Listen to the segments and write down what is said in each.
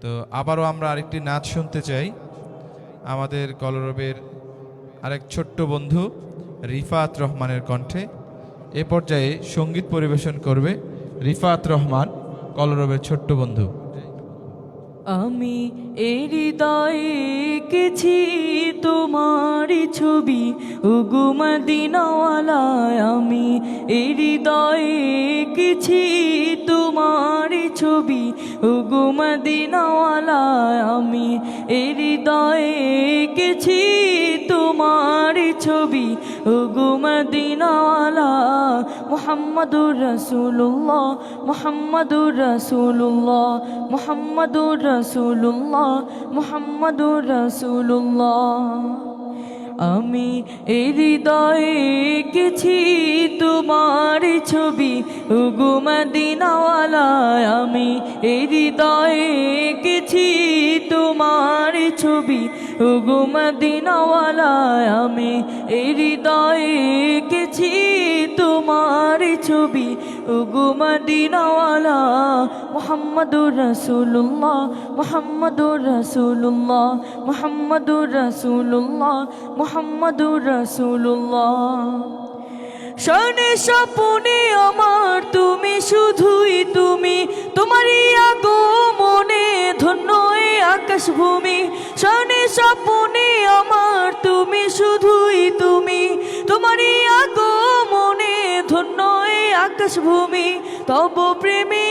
তো আবারও আমরা আরেকটি নাচ শুনতে চাই আমাদের কলরবের আরেক ছোট্ট বন্ধু রিফাত রহমানের কণ্ঠে। এ পর্যায়ে সঙ্গীত পরিবেশন করবে রিফাত রহমান, কলরবের ছোট্ট বন্ধু। আমি এই হৃদয়ে এঁকেছি তোমারই ছবি, ওগো মদিনাওয়ালা। আমি এই হৃদয়ে এঁকেছি তোমারই ছবি, ওগো মদিনাওয়ালা। আমি এই হৃদয়ে এঁকেছি তোমারই ছবি, ওগো মদিনাওয়ালা। মুহাম্মাদুর রাসূলুল্লাহ, মুহাম্মাদুর রাসূলুল্লাহ, মুহাম্মাদুর রাসূলুল্লাহ, মুহাম্মাদুর রাসূলুল্লাহ। আমি এই হৃদয়ে এঁকেছি তোমার ছবি, ওগো মদিনাওয়ালা। আমি এই হৃদয়ে এঁকেছি তোমার ছবি, ওগো মদিনাওয়ালা। আমি এই হৃদয়ে এঁকেছি তোমার ছবি, ওগো মদিনাওয়ালা। মুহাম্মাদুর রাসূলুল্লাহ, মুহাম্মাদুর রাসূলুল্লাহ, মুহাম্মাদুর রাসূলুল্লাহ, মুহাম্মাদুর রাসূলুল্লাহ। শোনে স্বপনে আমার তুমি, শুধুই তুমি, তোমারই আগমনে ধন্য এই আকাশ ভূমি। শোনে স্বপনে আমার তুমি, শুধুই তুমি, তোমারই আগমনে ধন্য এই আকাশ ভূমি। তব প্রেমে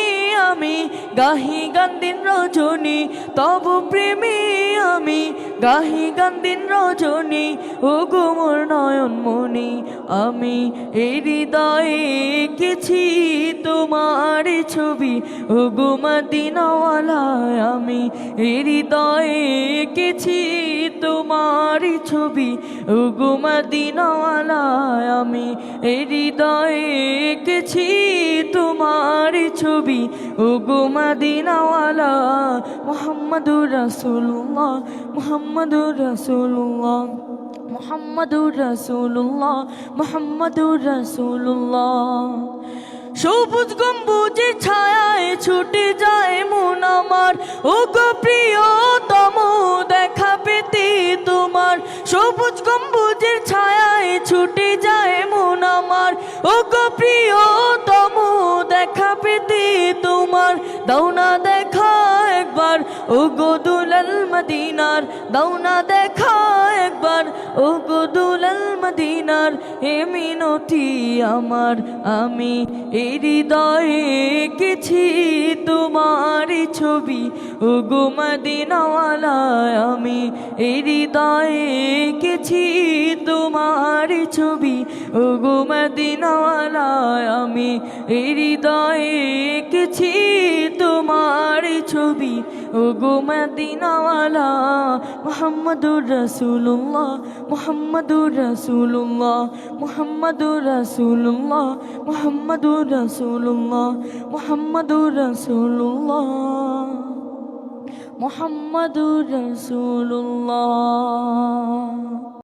আমি গাহি গান দিন রজনী, তব প্রেমে আমি গাহি গান দিন রজনী, ওগো মোর নয়নমণি। আমি এই হৃদয়ে এঁকেছি তোমার ছবি, ওগো মদিনাওয়ালা। আমি এই হৃদয়ে এঁকেছি তোমার ছবি, ওগো মদিনাওয়ালা। আমি এই হৃদয়ে এঁকেছি তোমার ছবি, ওগো মদিনাওয়ালা। মুহাম্মাদুর রাসূলুল্লাহ, মুহাম্মাদুর রাসূলুল্লাহ, মুহাম্মাদুর রাসূলুল্লাহ, মুহাম্মাদুর রাসূলুল্লাহ। সবুজ গম্বুজের ছায়ায় ছুটে যায় মন আমার, ওগো প্রিয়তম দেখা পেতে তোমার। সবুজ গম্বুজের ছায়ায় ছুটে যায় মন আমার, ওগো প্রিয়তম দেখা পেতে তোমার। দাও না দেখা একবার, ওগো দুলাল মদিনার, দাও না দেখা একবার, ওগো দুলাল মদিনার। হে মিনতি আমার, আমি এই হৃদয়ে এঁকেছি তোমার ছবি, ওগো মদিনাওয়ালা। আমি এই হৃদয়ে এঁকেছি তোমার ছবি, ওগো মদিনাওয়ালা। আমি এই হৃদয়ে এঁকেছি তোমার ছবি, ওগো মদিনাওয়ালা। মুহাম্মাদুর রাসূলুল্লাহ, মুহাম্মাদুর রাসূলুল্লাহ, মুহাম্মাদুর রাসূলুল্লাহ, মুহাম্মাদুর রাসূলুল্লাহ, মুহাম্মাদুর রাসূলুল্লাহ, মুহাম্মাদুর রাসূলুল্লাহ।